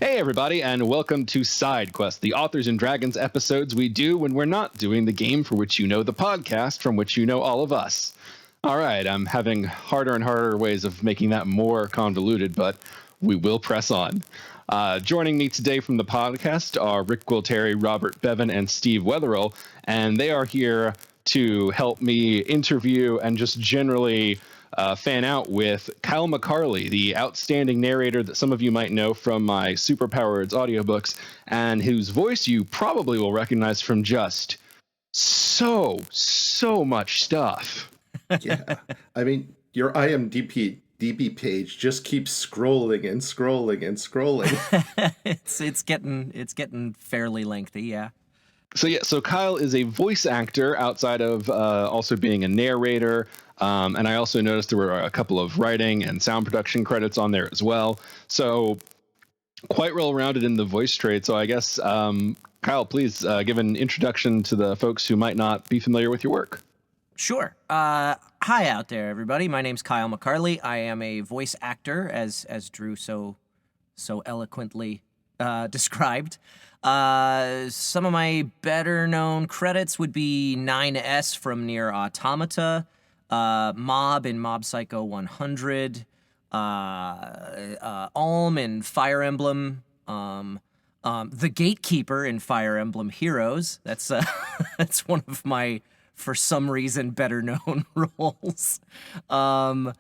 Hey everybody, and welcome to Side Quest, the Authors and Dragons episodes we do when we're not doing the game for which you know the podcast from which you know all of us. All right, I'm having harder and harder ways of making that more convoluted, but we will press on. Joining me today from the podcast are Rick Gualtieri, Robert Bevan, and Steve Wetherill, and they are here to help me interview and just generally fan out with Kyle McClarey, the outstanding narrator that some of you might know from my Superpowers audiobooks, and whose voice you probably will recognize from just so much stuff. Yeah, I mean, your IMDb page just keeps scrolling and scrolling and scrolling. it's getting fairly lengthy, yeah. So Kyle is a voice actor outside of also being a narrator. And I also noticed there were a couple of writing and sound production credits on there as well. So quite well-rounded in the voice trade. So I guess, Kyle, please give an introduction to the folks who might not be familiar with your work. Sure. Hi out there, everybody. My name's Kyle McClarey. I am a voice actor, as Drew so eloquently described. Some of my better-known credits would be 9S from Nier Automata, Mob in Mob Psycho 100, Alm in Fire Emblem, the Gatekeeper in Fire Emblem Heroes. That's that's one of my, for some reason, better known roles. Let's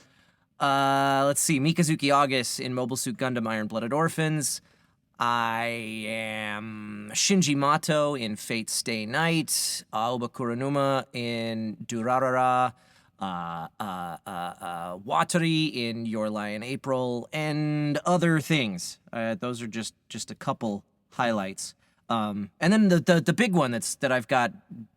see, Mikazuki August in Mobile Suit Gundam Iron Blooded Orphans. I am Shinji Mato in Fate Stay Night, Aoba Kuronuma in Durarara, Watari in Your Lie in April, and other things. Those are just a couple highlights. And then the big one that I've got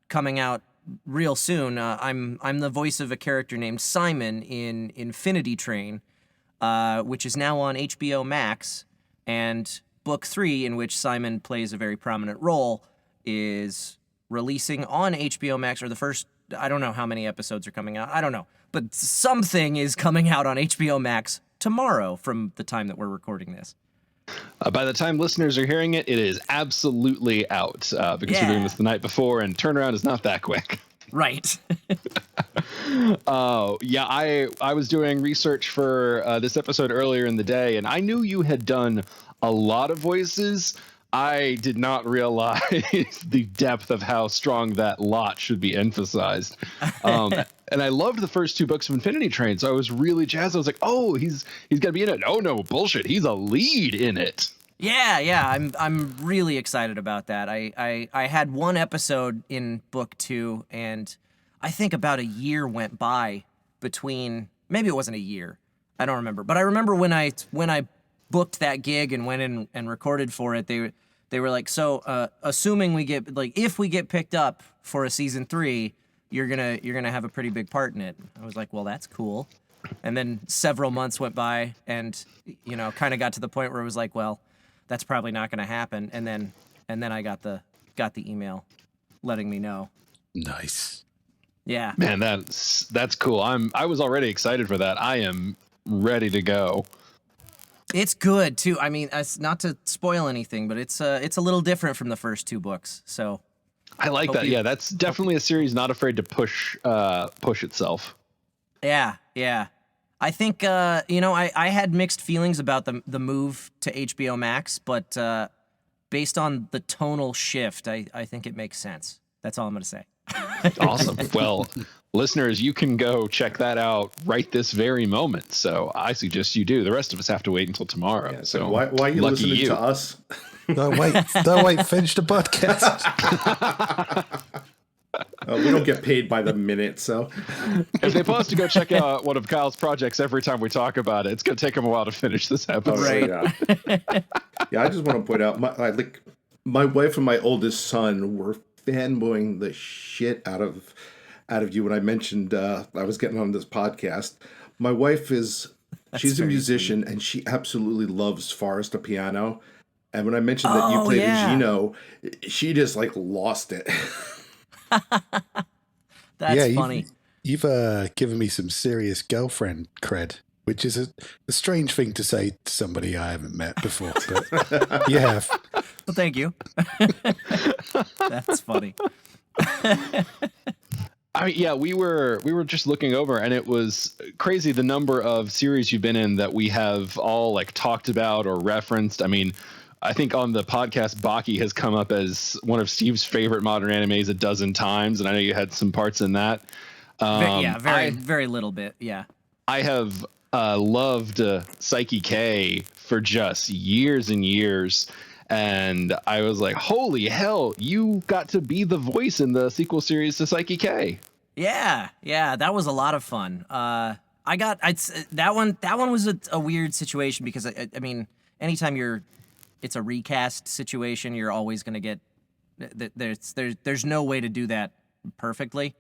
coming out real soon. I'm the voice of a character named Simon in Infinity Train, which is now on HBO Max, and Book 3, in which Simon plays a very prominent role, is releasing on HBO Max, or the first, I don't know how many episodes are coming out, I don't know, but something is coming out on HBO Max tomorrow from the time that we're recording this. By the time listeners are hearing it, it is absolutely out, because we're doing this the night before, and turnaround is not that quick. Right. Yeah, I was doing research for this episode earlier in the day, and I knew you had done a lot of voices. I did not realize the depth of how strong that lot should be emphasized. And I loved the first two books of Infinity Train, so I was really jazzed. I was like, oh, he's gonna be in it. Oh no, bullshit, he's a lead in it. Yeah, I'm really excited about that. I had one episode in book 2, and I think about a year went by between, maybe it wasn't a year, I don't remember, but I remember when I booked that gig and went in and recorded for it, they were like, so assuming we get, like, if we get picked up for a season 3, you're gonna have a pretty big part in it. I was like, well, that's cool. And then several months went by, and kind of got to the point where it was like, well, that's probably not going to happen. And then I got the email letting me know. Nice. Yeah. Man, that's cool. I was already excited for that. I am ready to go. It's good too. I mean, it's not to spoil anything, but it's a little different from the first 2 books. So I like that. Yeah, that's definitely a series not afraid to push itself. Yeah. I think I had mixed feelings about the move to HBO Max, but based on the tonal shift, I think it makes sense. That's all I'm going to say. Awesome. Well, listeners, you can go check that out right this very moment. So I suggest you do. The rest of us have to wait until tomorrow. Yeah, so why are you listening to us? Don't wait, finish the podcast. We don't get paid by the minute, so if they pause to go check out one of Kyle's projects every time we talk about it, it's going to take them a while to finish this episode. Right. Yeah, I just want to point out, my wife and my oldest son were fanboying the shit out of you when I mentioned I was getting on this podcast. My wife she's a musician, and she absolutely loves Forest the piano. And when I mentioned that you played a Gino, she just lost it. That's funny. You've given me some serious girlfriend cred. which is a strange thing to say to somebody I haven't met before, but you have. Well, thank you. That's funny. Yeah, we were just looking over, and it was crazy the number of series you've been in that we have all like talked about or referenced. I mean, I think on the podcast, Baki has come up as one of Steve's favorite modern animes a dozen times, and I know you had some parts in that. Very little bit. Yeah. I have loved Psyche K for just years and years. And I was like, holy hell, you got to be the voice in the sequel series to Psyche K. Yeah, that was a lot of fun. That one was a weird situation because I mean, anytime it's a recast situation, you're always going to get there's no way to do that perfectly.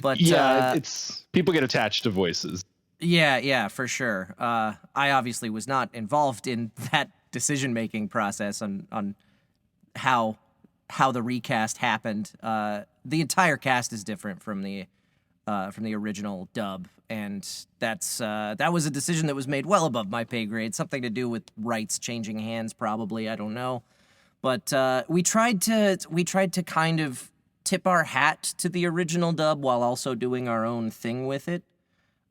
But yeah, it's people get attached to voices. Yeah, for sure. I obviously was not involved in that decision-making process on how the recast happened. The entire cast is different from the original dub, and that was a decision that was made well above my pay grade. Something to do with rights changing hands, probably. I don't know, but we tried to kind of tip our hat to the original dub while also doing our own thing with it.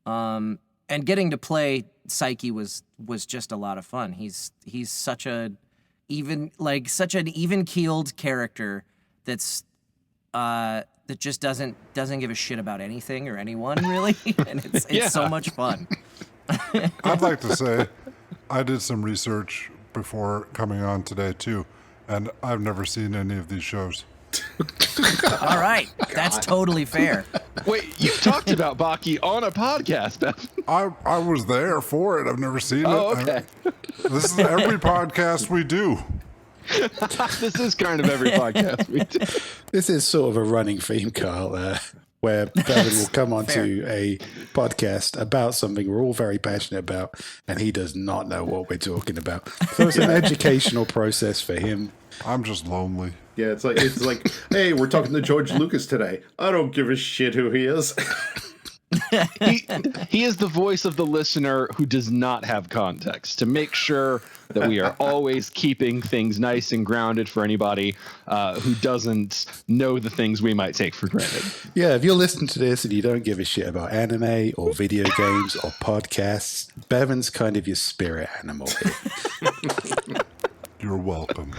And getting to play Psyche was just a lot of fun. He's such an even-keeled character that just doesn't give a shit about anything or anyone really, and it's so much fun. I'd like to say I did some research before coming on today too, and I've never seen any of these shows. All right, that's totally fair. Wait, you talked about Baki on a podcast, Beth. I was there for it. I've never seen it. Oh, okay. This is every podcast we do. This is kind of every podcast we do. This is sort of a running theme, Carl, where Bevan will come onto a podcast about something we're all very passionate about, and he does not know what we're talking about. So it's an educational process for him. I'm just lonely. Yeah, it's like, hey, we're talking to George Lucas today. I don't give a shit who he is. He is the voice of the listener who does not have context, to make sure that we are always keeping things nice and grounded for anybody who doesn't know the things we might take for granted. Yeah, if you're listening to this and you don't give a shit about anime or video games or podcasts, Bevan's kind of your spirit animal here. You're welcome.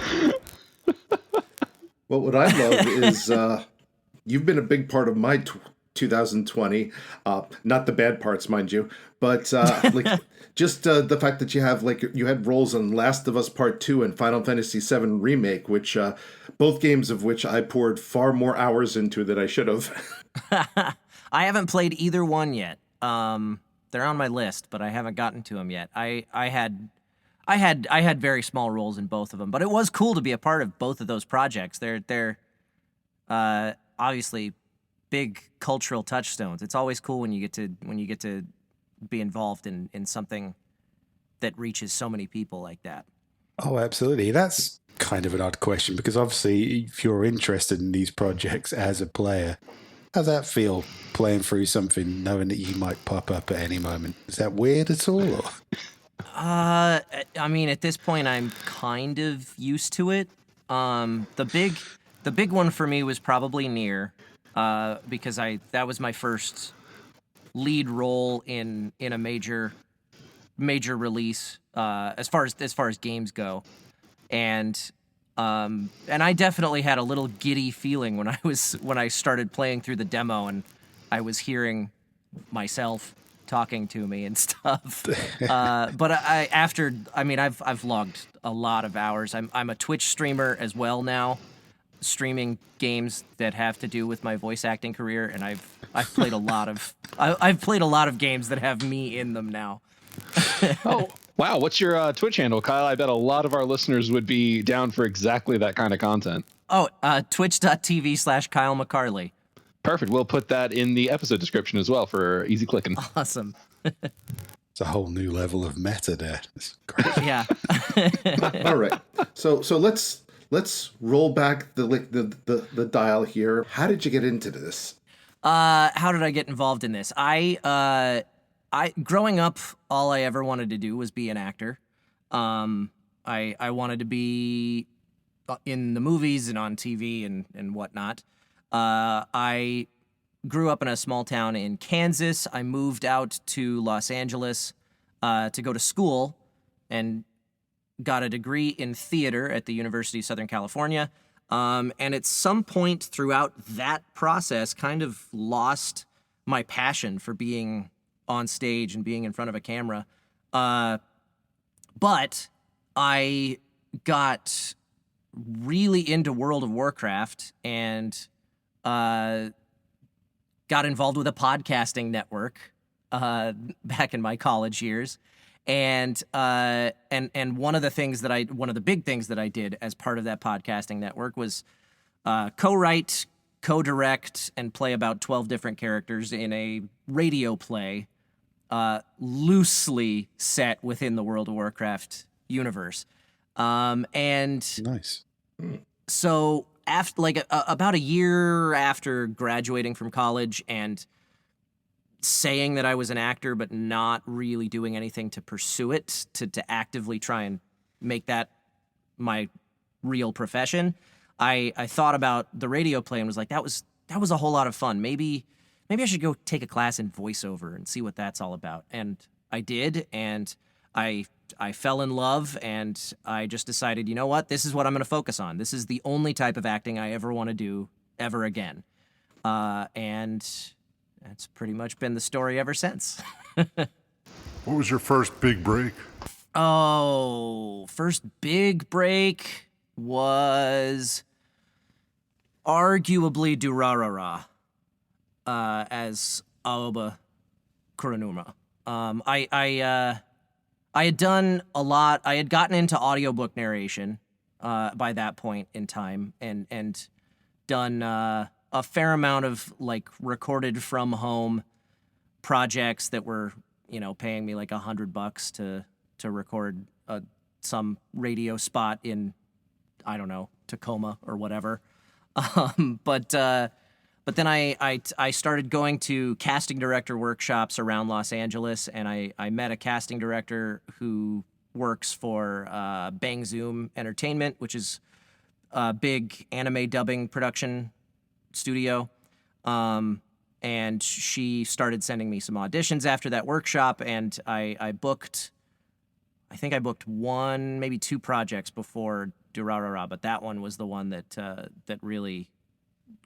Well, what I love is you've been a big part of my 2020, not the bad parts, mind you, but like just the fact that you had roles on Last of Us Part 2 and Final Fantasy VII Remake, which both games of which I poured far more hours into than I should have. I haven't played either one yet. They're on my list, but I haven't gotten to them yet. I had very small roles in both of them, but it was cool to be a part of both of those projects. They're obviously big cultural touchstones. It's always cool when you get to be involved in something that reaches so many people like that. Oh, absolutely. That's kind of an odd question because obviously if you're interested in these projects as a player, how's that feel playing through something knowing that you might pop up at any moment? Is that weird at all? Or? I mean, at this point, I'm kind of used to it. The big one for me was probably Nier, because that was my first lead role in a major release, as far as games go, and I definitely had a little giddy feeling when I started playing through the demo and I was hearing myself talking to me and stuff. But I've logged a lot of hours. I'm a Twitch streamer as well now, streaming games that have to do with my voice acting career, and I've played a lot of games that have me in them now. Oh, wow. What's your Twitch handle, Kyle? I bet a lot of our listeners would be down for exactly that kind of content. Oh, twitch.tv/Kyle McCarley. Perfect. We'll put that in the episode description as well for easy clicking. Awesome. It's a whole new level of meta there. It's great. Yeah. All right. So let's roll back the dial here. How did you get into this? How did I get involved in this? growing up, all I ever wanted to do was be an actor. I wanted to be in the movies and on TV and whatnot. I grew up in a small town in Kansas. I moved out to Los Angeles to go to school and got a degree in theater at the University of Southern California. And at some point throughout that process, kind of lost my passion for being on stage and being in front of a camera. But I got really into World of Warcraft and got involved with a podcasting network back in my college years. And one of the big things that I did as part of that podcasting network was co-write, co-direct, and play about 12 different characters in a radio play loosely set within the World of Warcraft universe. And Nice. so after about a year after graduating from college and saying that I was an actor, but not really doing anything to pursue it, to actively try and make that my real profession, I thought about the radio play and was like, that was a whole lot of fun. Maybe I should go take a class in voiceover and see what that's all about. And I did, and I fell in love, and I just decided, you know what, this is what I'm going to focus on. This is the only type of acting I ever want to do ever again. And that's pretty much been the story ever since. What was your first big break? Oh, first big break was arguably Durarara as Aoba Kuranuma. I had done a lot. I had gotten into audiobook narration by that point in time and done a fair amount of like recorded from home projects that were, paying me like $100 to record some radio spot in, I don't know, Tacoma or whatever. But then I started going to casting director workshops around Los Angeles, and I met a casting director who works for Bang Zoom Entertainment, which is a big anime dubbing production studio. And she started sending me some auditions after that workshop, and I think I booked one, maybe two projects before Durarara, but that one was the one that really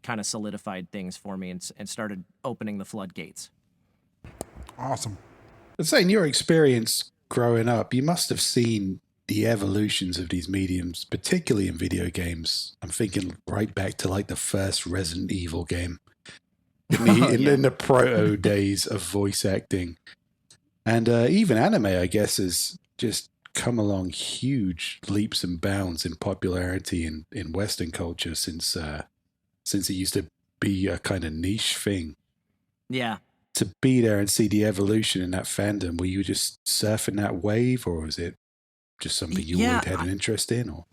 kind of solidified things for me and started opening the floodgates. Awesome. I'd say in your experience growing up, you must have seen the evolutions of these mediums, particularly in video games. I'm thinking right back to like the first Resident Evil game in the proto days of voice acting. And even anime, I guess, has just come along huge leaps and bounds in popularity in Western culture since it used to be a kind of niche thing. Yeah. To be there and see the evolution in that fandom, were you just surfing that wave, or was it just something you always had an interest in? Or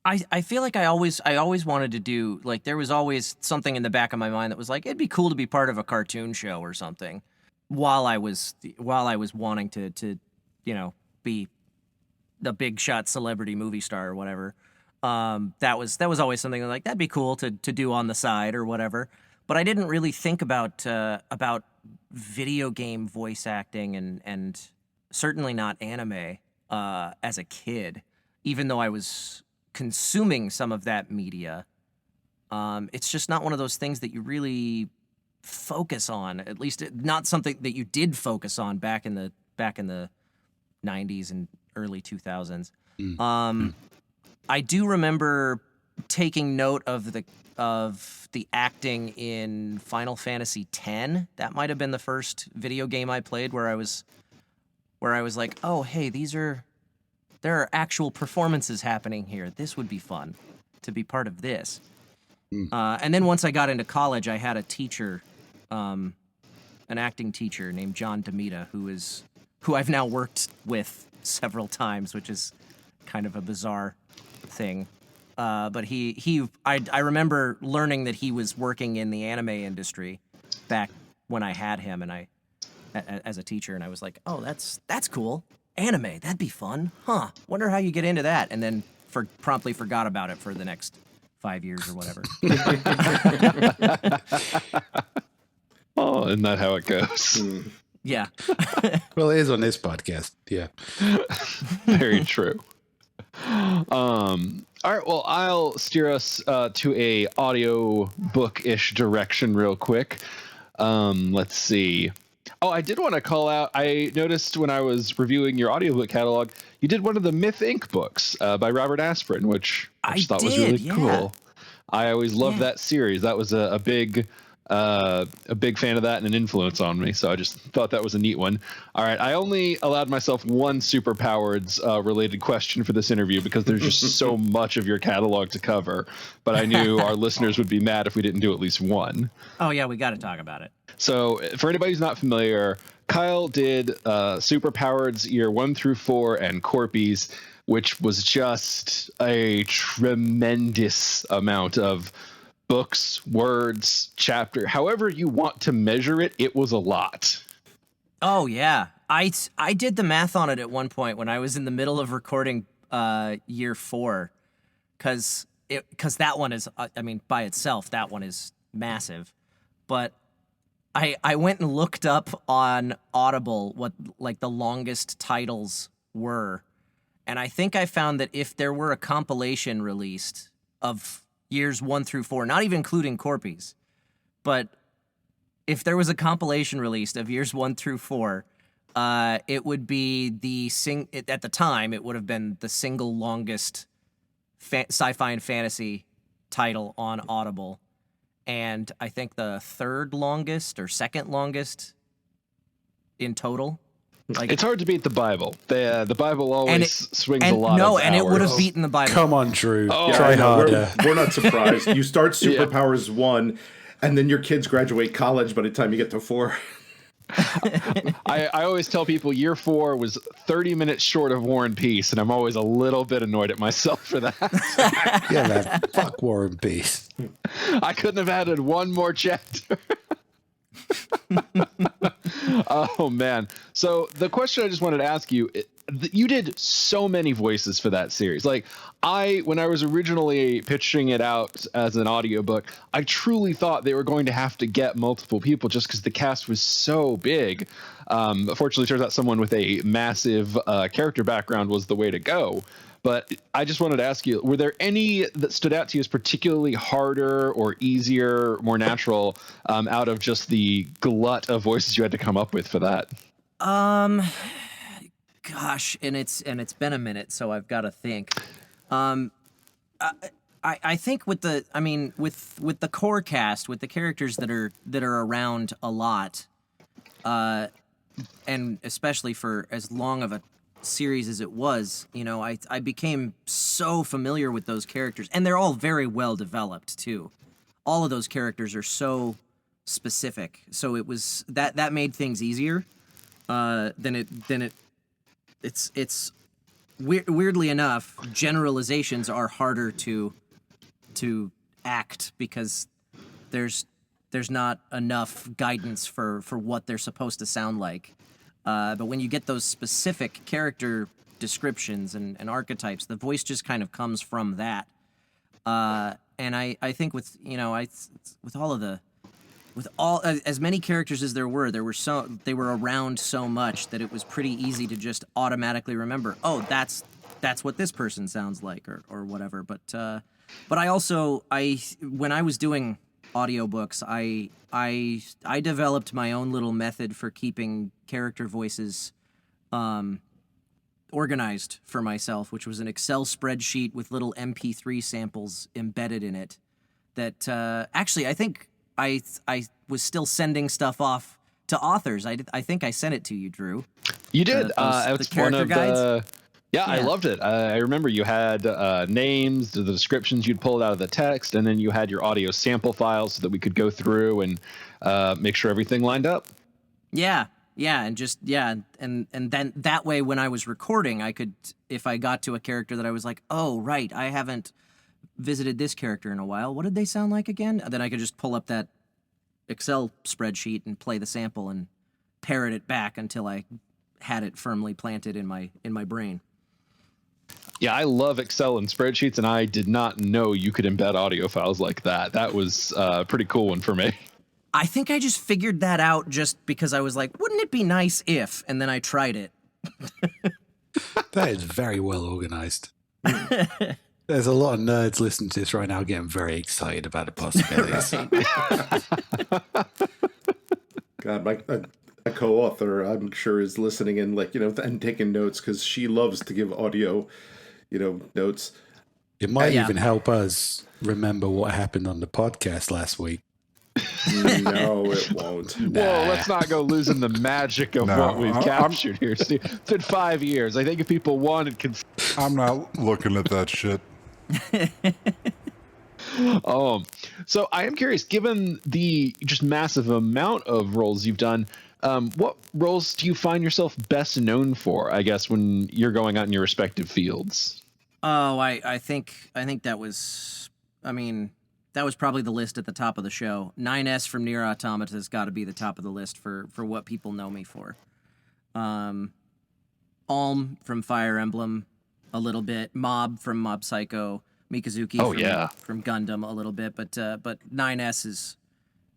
I feel like I always wanted to do, like, there was always something in the back of my mind that was like, it'd be cool to be part of a cartoon show or something while I was wanting to be the big shot celebrity movie star or whatever. That was always something like that'd be cool to do on the side or whatever. But I didn't really think about video game voice acting and certainly not anime as a kid, even though I was consuming some of that media. It's just not one of those things that you really focus on, at least not something that you did focus on back in the 90s and early 2000s. I do remember taking note of the acting in Final Fantasy X. That might have been the first video game I played where I was like, oh, hey, there are actual performances happening here. This would be fun to be part of this. And then once I got into college, I had a teacher, an acting teacher named John DeMita, who I've now worked with several times, which is kind of a bizarre thing. But I remember learning that he was working in the anime industry back when I had him and as a teacher, and I was like, oh, that's cool. Anime, that'd be fun, huh? Wonder how you get into that, and then promptly forgot about it for the next 5 years or whatever. Oh, isn't that how it goes? Yeah. Well, it is on this podcast. Yeah. Very true. All right. Well, I'll steer us to a audio book-ish direction real quick. Let's see. Oh, I did want to call out. I noticed when I was reviewing your audiobook catalog, you did one of the Myth Inc. books by Robert Aspirin, which I thought was really cool. I always loved that series. That was a big fan of that and an influence on me. So I just thought that was a neat one. All right. I only allowed myself one superpowers related question for this interview because there's just so much of your catalog to cover. But I knew our listeners would be mad if we didn't do at least one. Oh, yeah. We got to talk about it. So for anybody who's not familiar, Kyle did superpowers year 1 through 4 and Corpies, which was just a tremendous amount of books, words, chapter, however you want to measure it, it was a lot. Oh, yeah. I did the math on it at one point when I was in the middle of recording year 4, because that one is, I mean, by itself, that one is massive. But I went and looked up on Audible what like the longest titles were, and I think I found that if there were a compilation released of years 1 through 4, not even including Corpies, but if there was a compilation released of years 1 through 4, it would be at the time, it would have been the single longest sci-fi and fantasy title on Audible. And I think the third longest or second longest in total. Like, it's hard to beat the Bible. The Bible always swings a lot. No, of and hours. it would have beaten the Bible. Come on, Drew. Yeah, try harder. We're not surprised. You start Superpowers 1, and then your kids graduate college by the time you get to 4. I always tell people year 4 was 30 minutes short of War and Peace, and I'm always a little bit annoyed at myself for that. Yeah, man. Fuck War and Peace. I couldn't have added one more chapter. Oh, man. So the question I just wanted to ask you, you did so many voices for that series. Like, when I was originally pitching it out as an audiobook, I truly thought they were going to have to get multiple people just because the cast was so big. Fortunately, it turns out someone with a massive character background was the way to go. But I just wanted to ask you, were there any that stood out to you as particularly harder or easier, more natural, out of just the glut of voices you had to come up with for that? Gosh, and it's been a minute, so I've got to think. I think with the core cast, with the characters that are around a lot, and especially for as long of a series as it was, I became so familiar with those characters, and they're all very well developed too. All of those characters are so specific, so it was that made things easier. It's weirdly enough, generalizations are harder to act because there's not enough guidance for what they're supposed to sound like. But when you get those specific character descriptions and archetypes, the voice just kind of comes from that. And I think with as many characters as there were they were around so much that it was pretty easy to just automatically remember, oh, that's what this person sounds like or whatever. But I also when I was doing audiobooks, I developed my own little method for keeping character voices organized for myself, which was an Excel spreadsheet with little MP3 samples embedded in it that actually I think I was still sending stuff off to authors. I think I sent it to you, Drew. You did. The character guides. Yeah, I loved it. I remember you had names, the descriptions you'd pulled out of the text, and then you had your audio sample files so that we could go through and make sure everything lined up. Yeah, and then that way when I was recording, I could, if I got to a character that I was like, oh, right, I haven't visited this character in a while. What did they sound like again? And then I could just pull up that Excel spreadsheet and play the sample and parrot it back until I had it firmly planted in my brain. Yeah, I love Excel and spreadsheets, and I did not know you could embed audio files like that. That was a pretty cool one for me. I think I just figured that out just because I was like, wouldn't it be nice if? And then I tried it. That is very well organized. There's a lot of nerds listening to this right now getting very excited about the possibilities. God, a co-author, I'm sure, is listening and and taking notes because she loves to give audio, notes. It might even help us remember what happened on the podcast last week. No, it won't. Whoa, let's not go losing the magic of what we've captured here, Steve. It's been 5 years. I think if people wanted... I'm not looking at that shit. So I am curious, given the just massive amount of roles you've done, what roles do you find yourself best known for, I guess, when you're going out in your respective fields? Oh, I think that was, that was probably the list at the top of the show. 9S from Nier Automata has got to be the top of the list for what people know me for. Alm from Fire Emblem a little bit, Mob from Mob Psycho, Mikazuki from Gundam a little bit, but 9S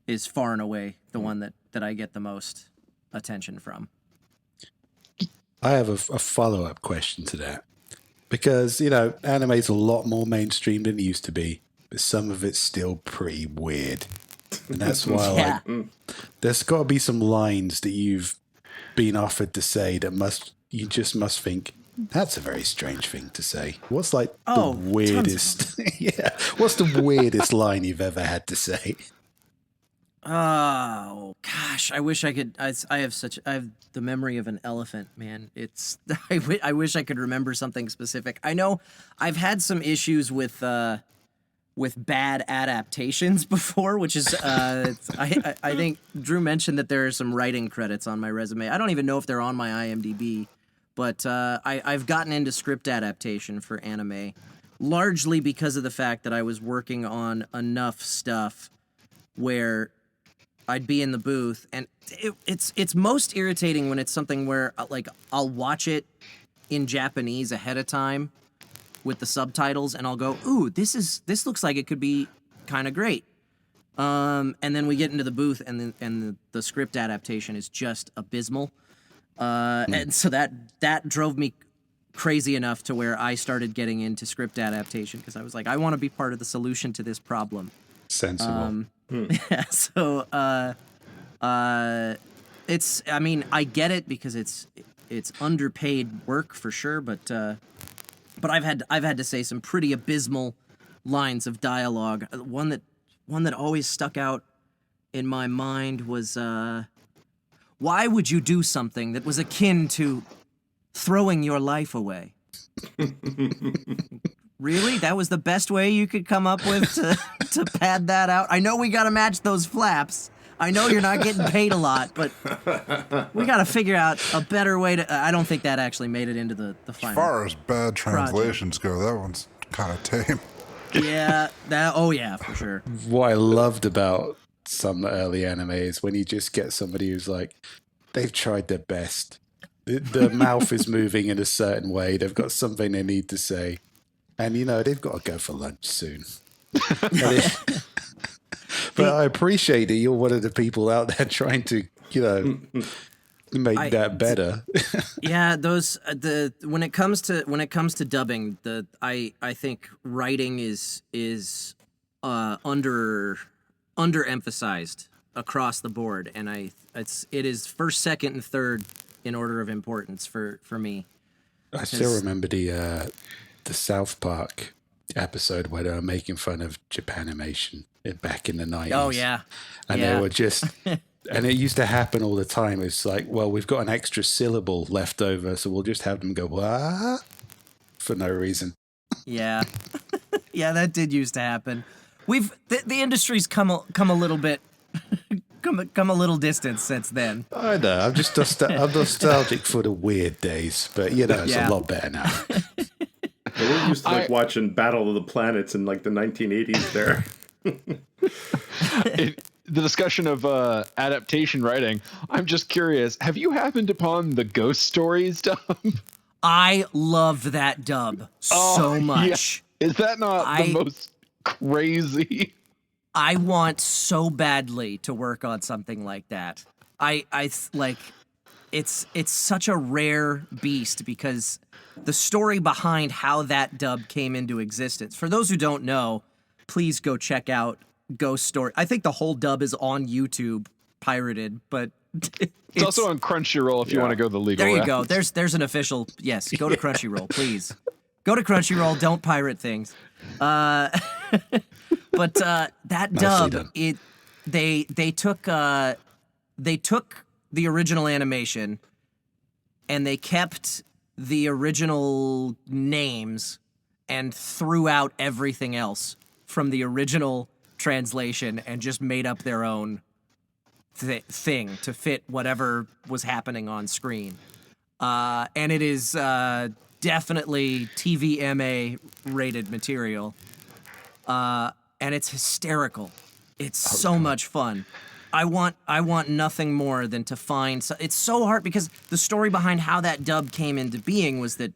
is far and away the one that I get the most attention from. I have a follow-up question to that. Because, anime's a lot more mainstream than it used to be, but some of it's still pretty weird. And that's why there's got to be some lines that you've been offered to say that you just must think, that's a very strange thing to say. What's the weirdest? What's the weirdest line you've ever had to say? Oh gosh, I wish I could. I have the memory of an elephant, man. I wish I could remember something specific. I know I've had some issues with bad adaptations before, which is I think Drew mentioned that there are some writing credits on my resume. I don't even know if they're on my IMDb, but I've gotten into script adaptation for anime largely because of the fact that I was working on enough stuff where I'd be in the booth, and it's most irritating when it's something where I'll watch it in Japanese ahead of time with the subtitles, and I'll go, "Ooh, this looks like it could be kind of great." And then we get into the booth, and the script adaptation is just abysmal. And so that drove me crazy enough to where I started getting into script adaptation because I was like, I want to be part of the solution to this problem. Sensible. Yeah, so it's, I get it because it's underpaid work for sure, but I've had to say some pretty abysmal lines of dialogue. One that always stuck out in my mind was, why would you do something that was akin to throwing your life away? Really? That was the best way you could come up with to pad that out? I know we got to match those flaps. I know you're not getting paid a lot, but we got to figure out a better way to... I don't think that actually made it into the final. As far as bad translations go, that one's kind of tame. Yeah, for sure. What I loved about some early anime is when you just get somebody who's like, they've tried their best. The mouth is moving in a certain way. They've got something they need to say. And, they've got to go for lunch soon. But I appreciate that you're one of the people out there trying to, make that better. Yeah, when it comes to dubbing, I think writing is underemphasized across the board, and it is first, second, and third in order of importance for me. I still remember the South Park episode where they were making fun of Japanimation back in the 90s. Oh, yeah. And they were just... And it used to happen all the time. It's like, well, we've got an extra syllable left over, so we'll just have them go, what? For no reason. Yeah. Yeah, that did used to happen. The industry's come a little bit... come a little distance since then. I know. I'm just I'm nostalgic for the weird days, but it's a lot better now. We're used to watching Battle of the Planets in the 1980s there. the discussion of adaptation writing, I'm just curious, have you happened upon the Ghost Stories dub? I loved that dub so much. Yeah. Is that not the most crazy? I want so badly to work on something like that. It's such a rare beast because the story behind how that dub came into existence. For those who don't know, please go check out Ghost Story. I think the whole dub is on YouTube, pirated, but it's also on Crunchyroll if you want to go the legal route. There you go. There's an official. Yes, go to Crunchyroll, please. Go to Crunchyroll. Don't pirate things. But that dub, they took the original animation and they kept the original names and threw out everything else from the original translation and just made up their own thing to fit whatever was happening on screen. And it is definitely TVMA rated material. And it's hysterical. It's so much fun. I want nothing more than to find. It's so hard because the story behind how that dub came into being was that,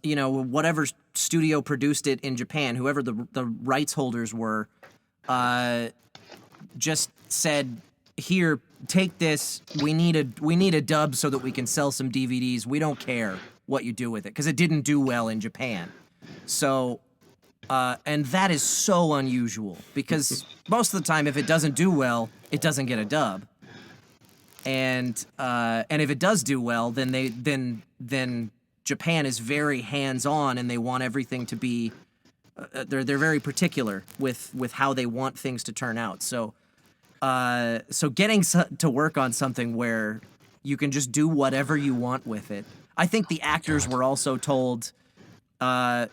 whatever studio produced it in Japan, whoever the rights holders were, just said, "Here, take this. We need a dub so that we can sell some DVDs. We don't care what you do with it," because it didn't do well in Japan. So. And that is so unusual because most of the time, if it doesn't do well, it doesn't get a dub. And if it does do well, then Japan is very hands-on and they want everything to be. They're very particular with how they want things to turn out. So getting to work on something where you can just do whatever you want with it. I think the actors were also told.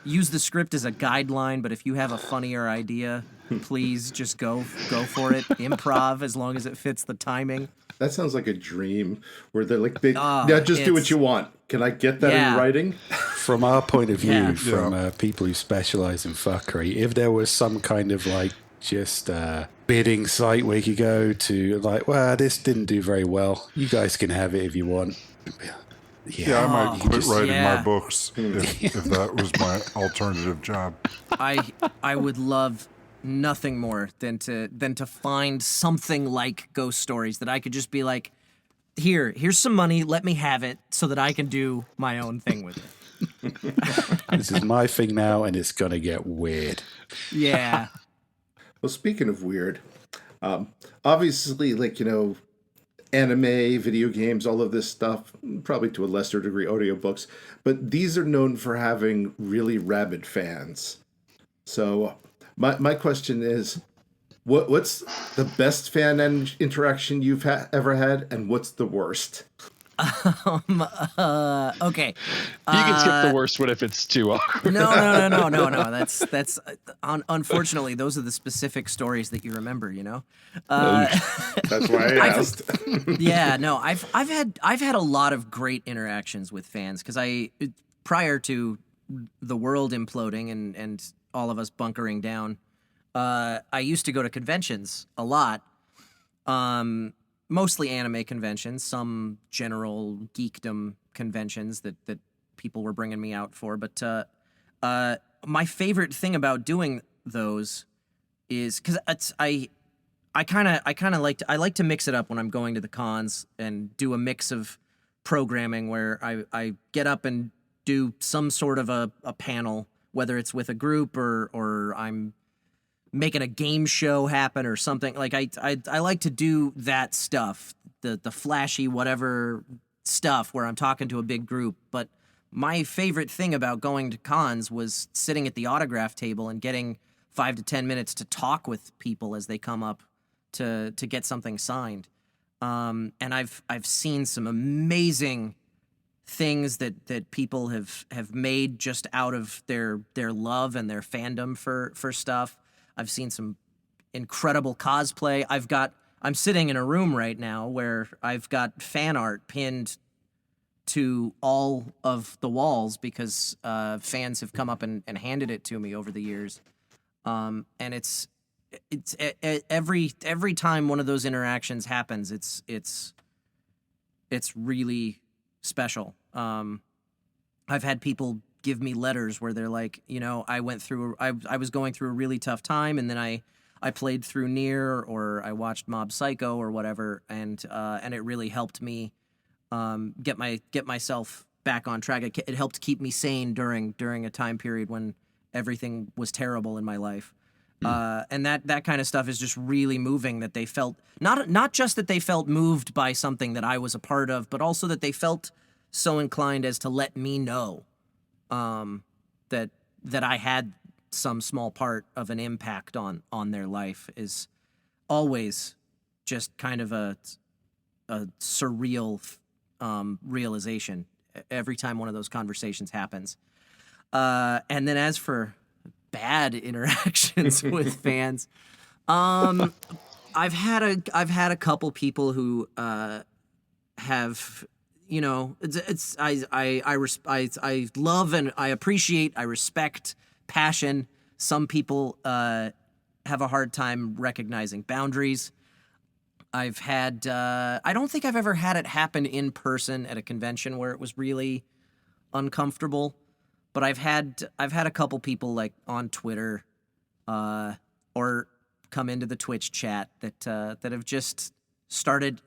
Use the script as a guideline, but if you have a funnier idea, please just go for it. Improv, as long as it fits the timing. That sounds like a dream where they're like, just do what you want. Can I get that in writing? From our point of view, from people who specialize in fuckery, if there was some kind of just bidding site where you could go to this didn't do very well. You guys can have it if you want. Yeah, I might quit writing my books if that was my alternative job. I would love nothing more than to find something like Ghost Stories that I could just be like, here's some money, let me have it so that I can do my own thing with it. This is my thing now, and it's gonna get weird. Yeah. Well, speaking of weird, obviously, anime, video games, all of this stuff, probably to a lesser degree audiobooks, but these are known for having really rabid fans. So my question is, what's the best fan interaction you've ever had, and what's the worst? Okay. You can skip the worst one if it's too awkward. No. That's unfortunately, those are the specific stories that you remember. That's why I asked. I've had a lot of great interactions with fans because prior to the world imploding and all of us bunkering down, I used to go to conventions a lot. Mostly anime conventions, some general geekdom conventions that people were bringing me out for. But my favorite thing about doing those is because I kind of like to mix it up when I'm going to the cons and do a mix of programming where I get up and do some sort of a panel, whether it's with a group or I'm making a game show happen or something. Like I like to do that stuff, the flashy whatever stuff where I'm talking to a big group. But my favorite thing about going to cons was sitting at the autograph table and getting 5 to 10 minutes to talk with people as they come up to get something signed. And I've seen some amazing things that people have made just out of their love and their fandom for stuff. I've seen some incredible cosplay. I'm sitting in a room right now where I've got fan art pinned to all of the walls because fans have come up and handed it to me over the years. And every time one of those interactions happens, it's really special. I've had people give me letters where they're like, I was going through a really tough time, and then I played through Nier, or I watched Mob Psycho or whatever, and it really helped me get myself back on track. It helped keep me sane during a time period when everything was terrible in my life. And that kind of stuff is just really moving, that they felt not just that they felt moved by something that I was a part of, but also that they felt so inclined as to let me know that I had some small part of an impact on their life, is always just kind of a surreal realization every time one of those conversations happens. And then as for bad interactions with fans, I've had a couple people who have, I love and I appreciate, I respect passion. Some people have a hard time recognizing boundaries. I've had I don't think I've ever had it happen in person at a convention where it was really uncomfortable, but I've had a couple people like on Twitter or come into the Twitch chat that have just started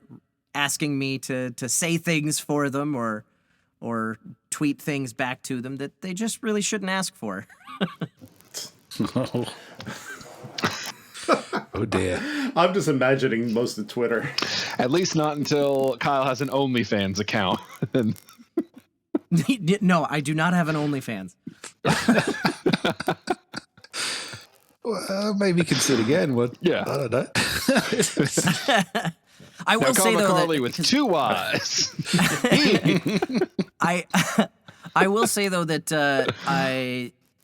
asking me to say things for them or tweet things back to them that they just really shouldn't ask for. Oh dear. I'm just imagining most of Twitter. At least not until Kyle has an OnlyFans account. No, I do not have an OnlyFans. Well, maybe consider again. What? Yeah. I don't know. I will say though McClarey that with two Y's. I will say though that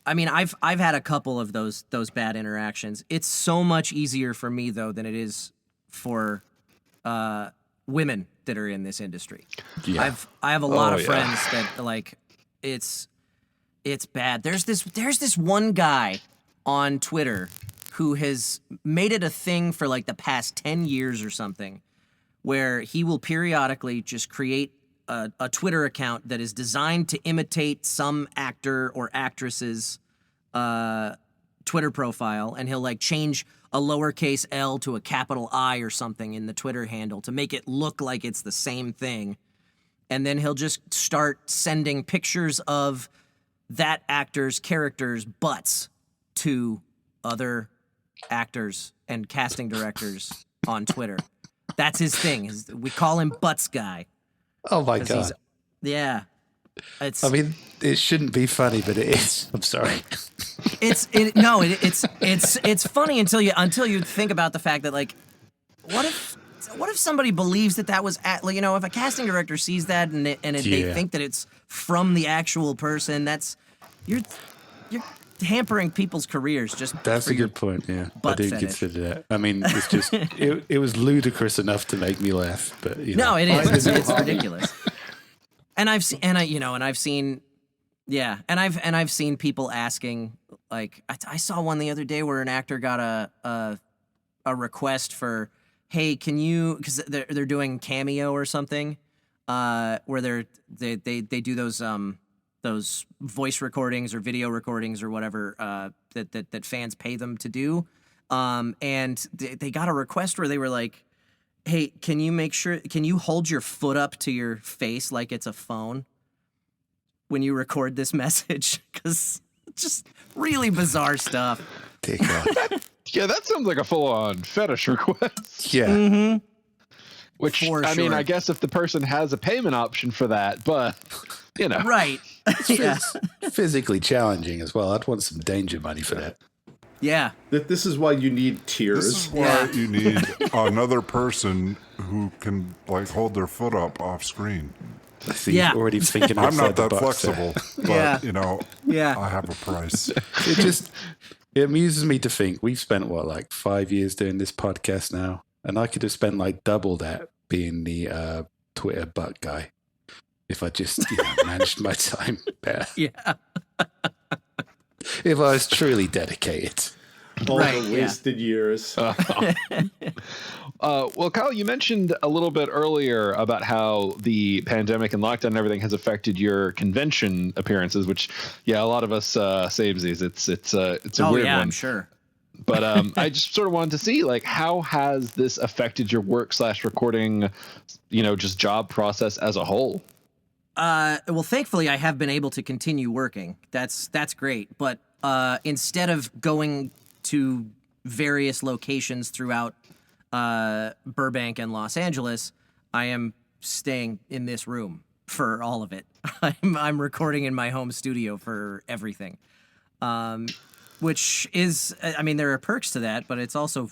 I mean I've had a couple of those bad interactions. It's so much easier for me though than it is for women that are in this industry. Yeah. I have a lot of friends that like it's bad. There's this one guy on Twitter who has made it a thing for like the past 10 years or something, where he will periodically just create a Twitter account that is designed to imitate some actor or actress's Twitter profile, and he'll like change a lowercase L to a capital I or something in the Twitter handle to make it look like it's the same thing. And then he'll just start sending pictures of that actor's character's butts to other actors and casting directors on Twitter. That's his thing. We call him Butts Guy. Oh my god. Yeah. I mean, it shouldn't be funny, but it is. I'm sorry. It's funny until you think about the fact that like, what if somebody believes that was if a casting director sees that and they think that it's from the actual person, you're hampering people's careers. That's a good point. Yeah, I didn't consider that. I mean, it's just it was ludicrous enough to make me laugh, but no, it is. It's ridiculous. And I've seen people asking, like, I saw one the other day where an actor got a request for, hey, can you, because they're doing Cameo or something, where they do those voice recordings or video recordings or whatever that fans pay them to do, and they got a request where they were like, hey, can you hold your foot up to your face like it's a phone when you record this message? Because it's just really bizarre stuff. Take off. Yeah, that sounds like a full-on fetish request. Yeah. Mm-hmm. Which, For I mean, sure. I guess if the person has a payment option for that, but, Right. Yeah. It's physically challenging as well. I'd want some danger money for that. Yeah. This is why you need tiers. This is why you need another person who can like hold their foot up off screen. I see Yeah. you're already thinking I'm outside not the that box there. flexible, but Yeah. Yeah. I have a price. It amuses me to think we've spent 5 years doing this podcast now, and I could have spent like double that being the Twitter butt guy if I just managed my time better. Yeah. If I was truly dedicated. All Right, the yeah. wasted years. Well, Kyle, you mentioned a little bit earlier about how the pandemic and lockdown and everything has affected your convention appearances, which, yeah, a lot of us samesies. It's a Oh weird yeah, one. I'm sure. But I just sort of wanted to see, like, how has this affected your work / recording, just job process as a whole? Well, thankfully, I have been able to continue working. That's great. But instead of going to various locations throughout Burbank and Los Angeles, I am staying in this room for all of it. I'm recording in my home studio for everything, which is, I mean, there are perks to that, but it's also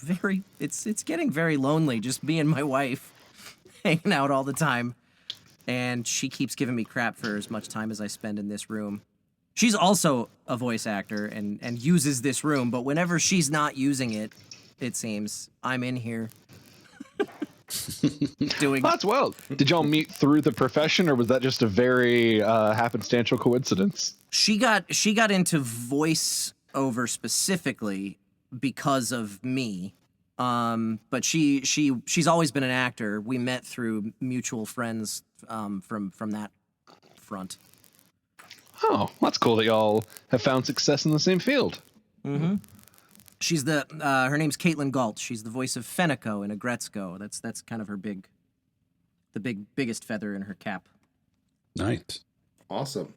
it's getting very lonely, just me and my wife hanging out all the time. And she keeps giving me crap for as much time as I spend in this room. She's also a voice actor and uses this room, but whenever she's not using it, it seems, I'm in here doing... That's wild. Did y'all meet through the profession, or was that just a very happenstantial coincidence? She got into voice over specifically because of me. But she's always been an actor. We met through mutual friends from that front. Oh, that's cool that y'all have found success in the same field. Mm-hmm. She's her name's Caitlin Galt. She's the voice of Fenico in Agretzko. That's kind of her biggest feather in her cap. Nice. Awesome.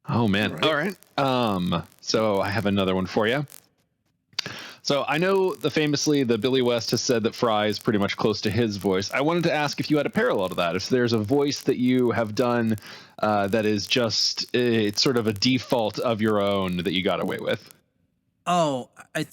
Oh man. All right. So I have another one for you. So I know the Billy West has said that Fry is pretty much close to his voice. I wanted to ask if you had a parallel to that. If there's a voice that you have done that is just, it's sort of a default of your own that you got away with. Oh, I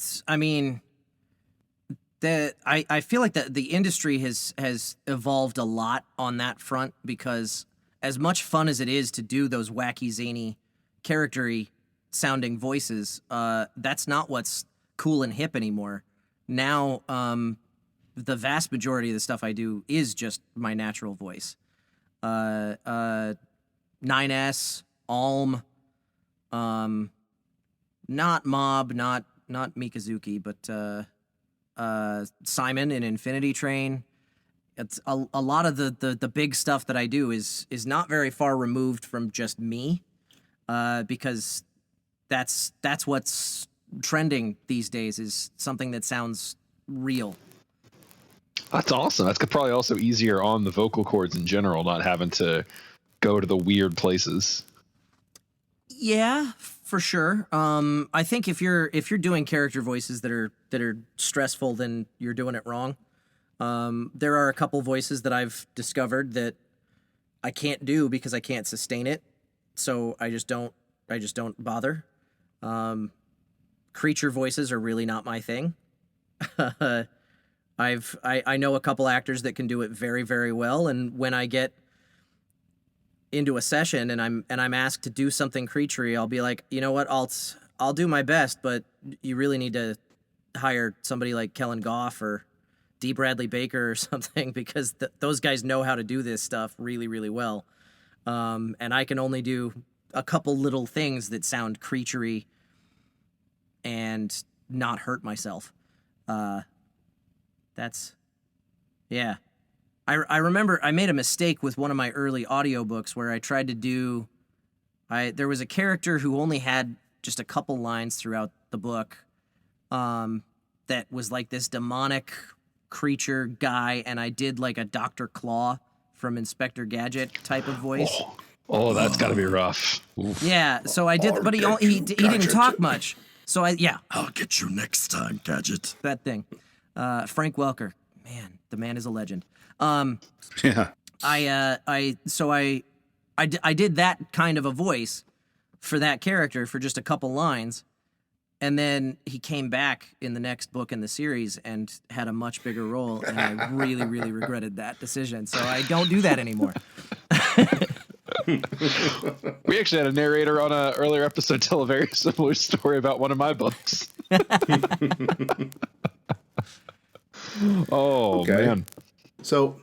feel like the industry has evolved a lot on that front, because as much fun as it is to do those wacky, zany, character-y sounding voices, that's not what's cool and hip anymore. Now, the vast majority of the stuff I do is just my natural voice. 9S, Alm, not Mob, not Mikazuki, but Simon in Infinity Train. It's a lot of the big stuff that I do is not very far removed from just me, because that's what's trending these days, is something that sounds real. That's awesome. That's probably also easier on the vocal cords in general, not having to go to the weird places. Yeah, for sure. I think if you're doing character voices that are stressful, then you're doing it wrong. There are a couple voices that I've discovered that I can't do because I can't sustain it, so I just don't bother. Creature voices are really not my thing. I know a couple actors that can do it very, very well, and when I get into a session and I'm asked to do something creaturey, I'll be like, you know what, I'll do my best, but you really need to hire somebody like Kellen Goff or D. Bradley Baker or something, because those guys know how to do this stuff really, really well. And I can only do a couple little things that sound creaturey and not hurt myself. Yeah. I remember I made a mistake with one of my early audiobooks where I tried to do... there was a character who only had just a couple lines throughout the book, that was like this demonic creature guy, and I did like a Dr. Claw from Inspector Gadget type of voice. Oh, that's got to be rough. Yeah, so I did, but he didn't talk much. So I'll get you next time, Gadget. That thing. Frank Welker, man, the man is a legend. Yeah. I did that kind of a voice for that character for just a couple lines, and then he came back in the next book in the series and had a much bigger role, and I really, really regretted that decision. So I don't do that anymore. We actually had a narrator on an earlier episode tell a very similar story about one of my books. Oh, Okay. man. So,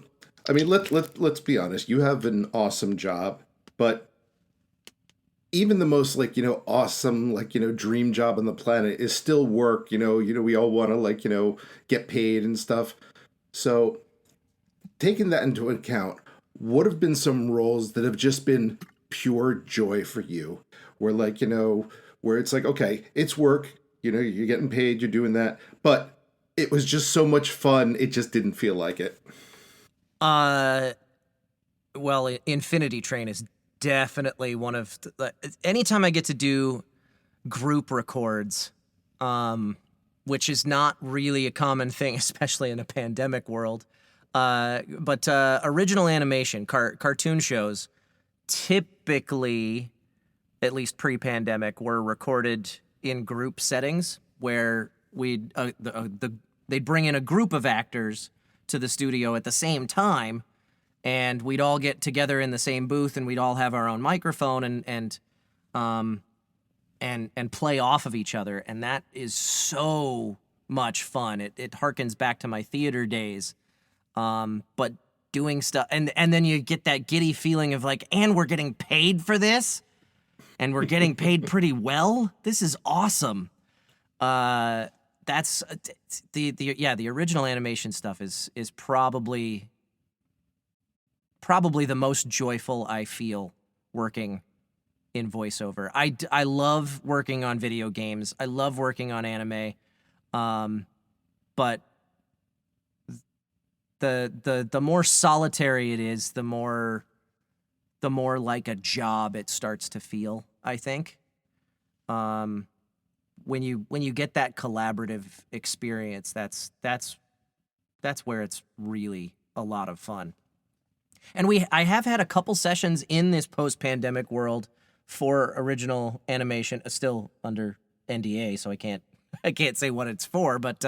I mean, let's be honest. You have an awesome job, but even the most awesome dream job on the planet is still work. We all want to get paid and stuff. So taking that into account, what have been some roles that have just been pure joy for you, where where it's like, okay, it's work, you're getting paid, you're doing that, but it was just so much fun, it just didn't feel like it. Well, Infinity Train is definitely one of anytime I get to do group records, which is not really a common thing, especially in a pandemic world. But original animation, cartoon shows, typically, at least pre-pandemic, were recorded in group settings where they'd bring in a group of actors to the studio at the same time, and we'd all get together in the same booth, and we'd all have our own microphone and play off of each other, and that is so much fun. It harkens back to my theater days. But doing stuff, and then you get that giddy feeling of like, and we're getting paid for this, and we're getting paid pretty well. This is awesome. That's the original animation stuff is probably the most joyful I feel working in voiceover. I love working on video games. I love working on anime. But the more solitary it is, the more like a job it starts to feel, I think. When you get that collaborative experience, that's where it's really a lot of fun. And I have had a couple sessions in this post-pandemic world for original animation, still under NDA, so I can't say what it's for, but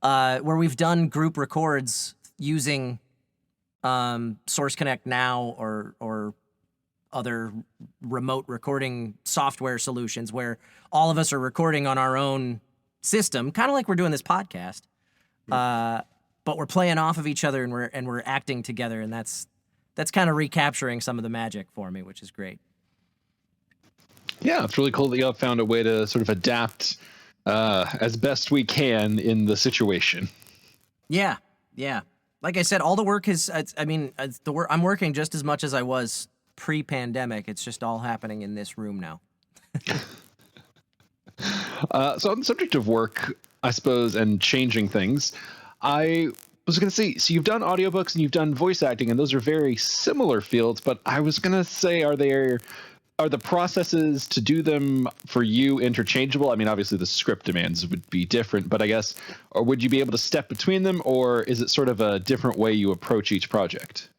where we've done group records using Source Connect Now or other remote recording software solutions where all of us are recording on our own system, kind of like we're doing this podcast, but we're playing off of each other and we're acting together, and that's kind of recapturing some of the magic for me, which is great. Yeah, it's really cool that y'all found a way to sort of adapt as best we can in the situation. Yeah. Like I said, all the work is, I'm working just as much as I was pre-pandemic. It's just all happening in this room now. So on the subject of work, I suppose, and changing things, I was going to say, so you've done audiobooks and you've done voice acting, and those are very similar fields, but I was going to say, are the processes to do them for you interchangeable? I mean, obviously the script demands would be different, but I guess, or would you be able to step between them, or is it sort of a different way you approach each project?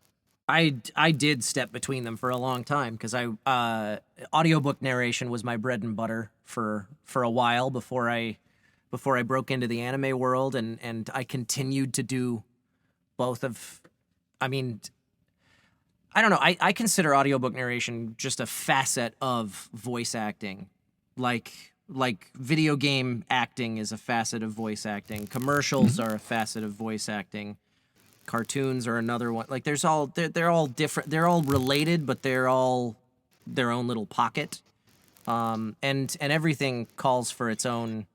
I did step between them for a long time because audiobook narration was my bread and butter for a while before I broke into the anime world, and I continued to do both of, I don't know. I consider audiobook narration just a facet of voice acting. Like video game acting is a facet of voice acting. Commercials are a facet of voice acting. Cartoons are another one. Like they're all different. They're all related, but they're all their own little pocket. And everything calls for its own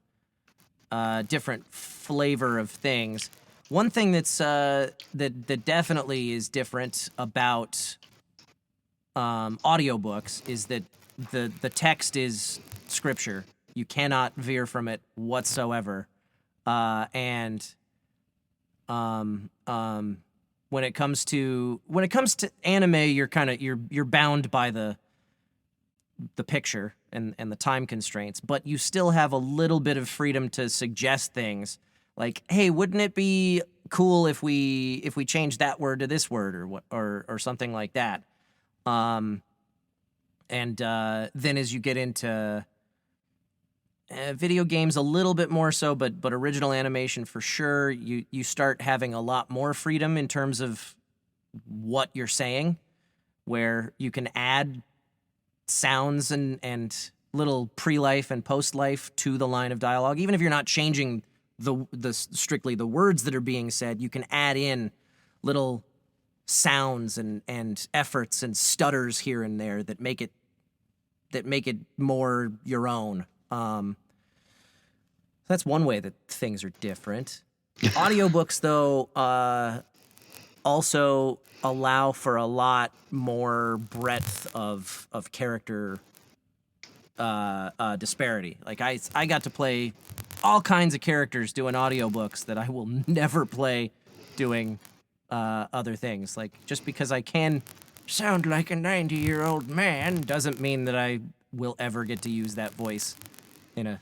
different flavor of things. One thing that's that definitely is different about audiobooks is that the text is scripture. You cannot veer from it whatsoever. And when it comes to anime, you're bound by the picture and the time constraints, but you still have a little bit of freedom to suggest things like, hey, wouldn't it be cool if we change that word to this word or something like that. And then as you get into video games a little bit more so, but original animation for sure, you start having a lot more freedom in terms of what you're saying, where you can add sounds and little pre-life and post-life to the line of dialogue. Even if you're not changing the strictly the words that are being said, you can add in little sounds and efforts and stutters here and there that make make it more your own. That's one way that things are different. Audiobooks, though, also allow for a lot more breadth of character disparity. Like I got to play all kinds of characters doing audiobooks that I will never play doing other things. Like, just because I can sound like a 90-year-old man doesn't mean that I will ever get to use that voice in a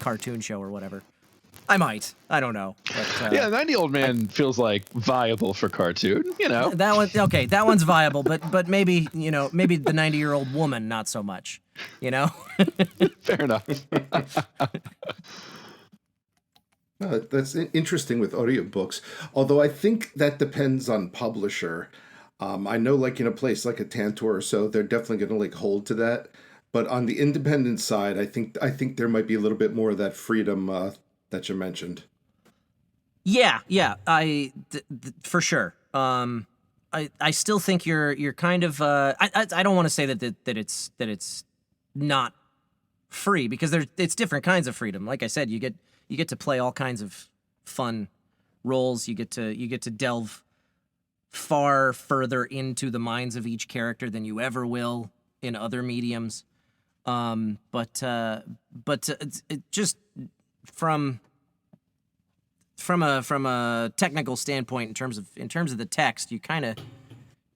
cartoon show or whatever. I might. I don't know. But, yeah, 90-year-old man feels like viable for cartoon, you know. That one, okay, that one's viable, but maybe, maybe the 90-year-old woman, not so much, Fair enough. That's interesting with audiobooks, although I think that depends on publisher. I know, like in a place like a Tantor or so, they're definitely going to hold to that. But on the independent side, I think there might be a little bit more of that freedom that you mentioned. Yeah, for sure. I still think you're kind of I don't want to say that it's not free, because it's different kinds of freedom. Like I said, you get to play all kinds of fun roles. You get to delve far further into the minds of each character than you ever will in other mediums. But it just from a technical standpoint, in terms of the text, you kind of,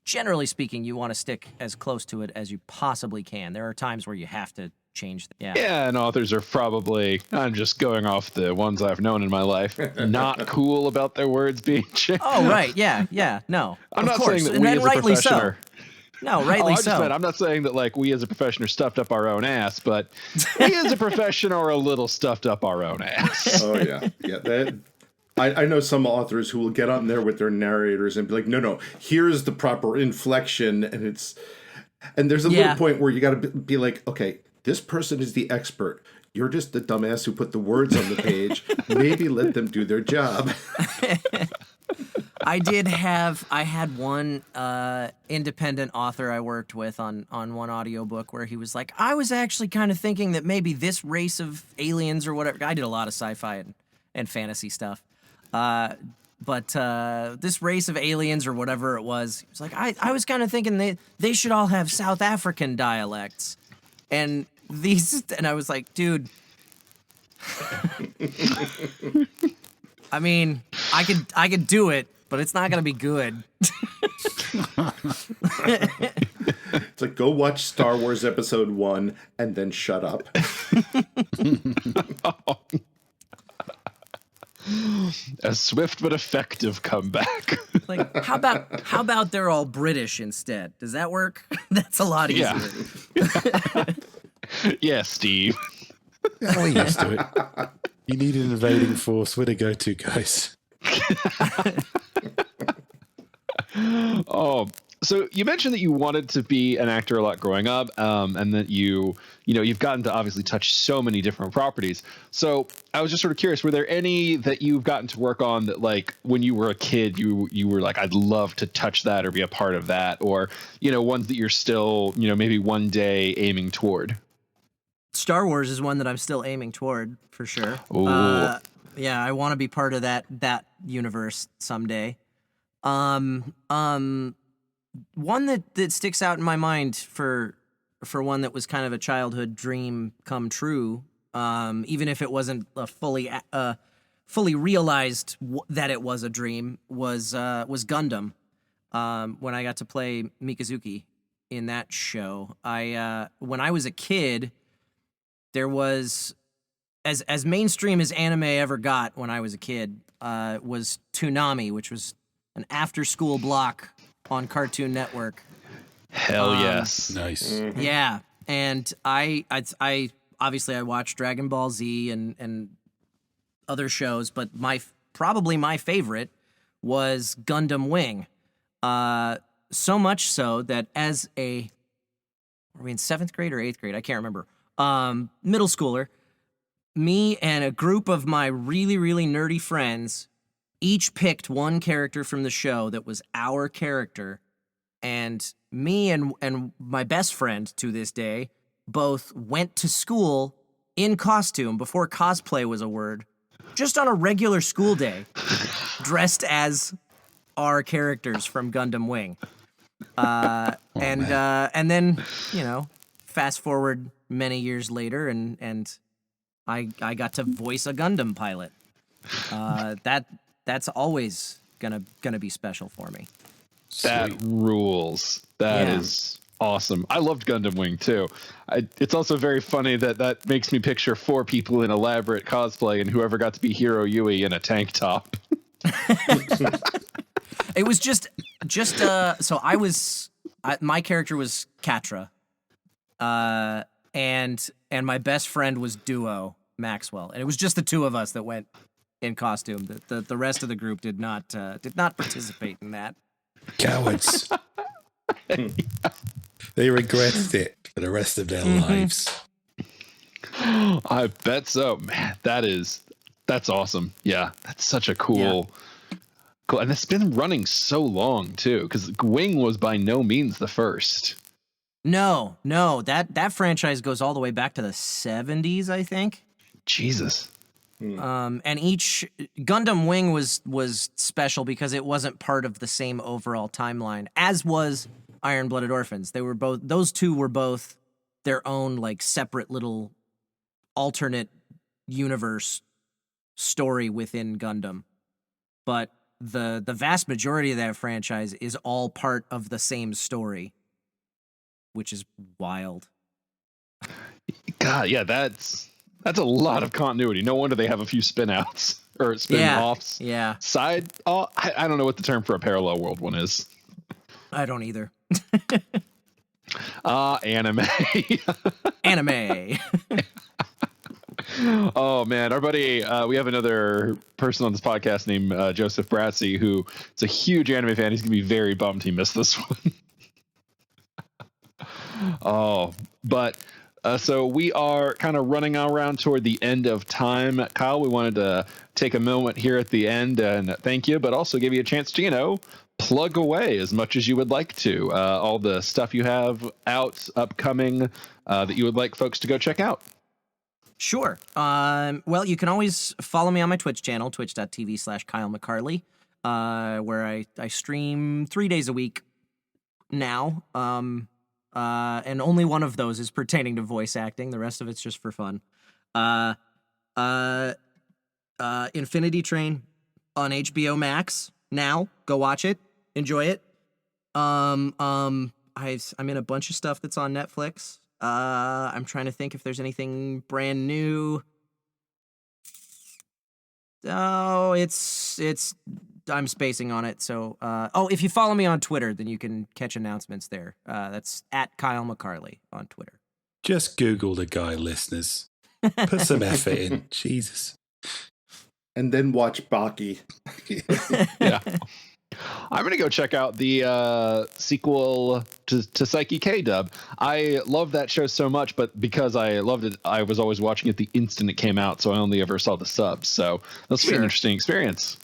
generally speaking, you want to stick as close to it as you possibly can. There are times where you have to change. Yeah, and authors are probably, I'm just going off the ones I've known in my life, not cool about their words being changed. Oh, right. Yeah. No. I'm not course. saying that we as a profession are. No, rightly so. I'm not saying that like we as a profession are stuffed up our own ass, but we as a profession are a little stuffed up our own ass. Oh yeah. I know some authors who will get on there with their narrators and be like, no, here's the proper inflection, and there's a little point where you got to be like, okay, this person is the expert. You're just the dumbass who put the words on the page. Maybe let them do their job. I had one independent author I worked with on one audiobook where he was like, I was actually kind of thinking that maybe this race of aliens or whatever. I did a lot of sci-fi and fantasy stuff. But this race of aliens or whatever it was, he was like, I was kind of thinking they should all have South African dialects. And I was like, dude, I mean, I could do it, but it's not going to be good. It's like, go watch Star Wars Episode 1 and then shut up. A swift but effective comeback. Like, how about they're all British instead? Does that work? That's a lot easier. Yeah, Steve. Yeah, we're used to it. You need an invading force. Where to go to, guys? Oh, so you mentioned that you wanted to be an actor a lot growing up, and that you've gotten to obviously touch so many different properties. So I was just sort of curious, were there any that you've gotten to work on that, like, when you were a kid, you were like, I'd love to touch that or be a part of that, or, ones that you're still, maybe one day aiming toward? Star Wars is one that I'm still aiming toward, for sure. Yeah, I want to be part of that universe someday. One that sticks out in my mind for one that was kind of a childhood dream come true, even if it wasn't a fully realized that it was a dream, was Gundam. When I got to play Mikazuki in that show, when I was a kid, there was, as mainstream as anime ever got when I was a kid, was Toonami, which was an after-school block on Cartoon Network. Hell yes. Nice. Mm-hmm. Yeah, and I obviously I watched Dragon Ball Z and other shows, but probably my favorite was Gundam Wing. So much so that were we in 7th grade or 8th grade? I can't remember. Middle schooler, me and a group of my really, really nerdy friends each picked one character from the show that was our character, And me and my best friend to this day both went to school in costume before cosplay was a word, just on a regular school day, dressed as our characters from Gundam Wing. And then, fast forward many years later, and I got to voice a Gundam pilot. That's always gonna be special for me. That rules. That is awesome. I loved Gundam Wing too. It's also very funny that makes me picture 4 people in elaborate cosplay and whoever got to be Hiro Yui in a tank top. It was just so my character was Katra, and my best friend was Duo Maxwell, and it was just the 2 of us that went in costume. The rest of the group did not participate in that. Cowards. They regretted it for the rest of their lives. I bet so. Man, that's awesome. Yeah, that's such a cool, and it's been running so long too, because Wing was by no means the first. No, that franchise goes all the way back to the 70s, I think. Jesus. And each Gundam Wing was special because it wasn't part of the same overall timeline, as was Iron-Blooded Orphans. Those 2 were both their own, like, separate little alternate universe story within Gundam. But the vast majority of that franchise is all part of the same story, which is wild. God, yeah, that's a lot of continuity. No wonder they have a few spin-outs or spin-offs. Yeah. I don't know what the term for a parallel world one is. I don't either. Anime. Anime. Oh man, our buddy, we have another person on this podcast named Joseph Bratsy, who is a huge anime fan. He's gonna be very bummed he missed this one. So we are kind of running around toward the end of time. Kyle, we wanted to take a moment here at the end and thank you, but also give you a chance to, plug away as much as you would like to. All the stuff you have out, upcoming, that you would like folks to go check out. Sure. Well, you can always follow me on my Twitch channel, twitch.tv/Kyle McCarley, where I stream 3 days a week now. And only one of those is pertaining to voice acting. The rest of it's just for fun. Infinity Train on HBO Max now. Go watch it. Enjoy it. I'm in a bunch of stuff that's on Netflix. I'm trying to think if there's anything brand new. Oh, I'm spacing on it. So, if you follow me on Twitter, then you can catch announcements there. That's at Kyle McCarley on Twitter. Just Google the guy, listeners. Put some effort in. Jesus. And then watch Baki. Yeah. I'm going to go check out the sequel to Psyche K-Dub. I love that show so much, but because I loved it, I was always watching it the instant it came out, so I only ever saw the subs. So that's been an interesting experience.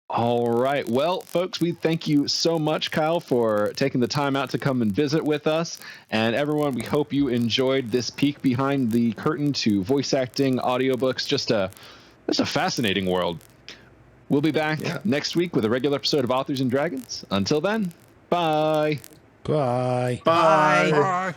All right. Well, folks, we thank you so much, Kyle, for taking the time out to come and visit with us. And everyone, we hope you enjoyed this peek behind the curtain to voice acting, audiobooks, just a fascinating world. We'll be back next week with a regular episode of Authors and Dragons. Until then, bye. Bye. Bye. Bye.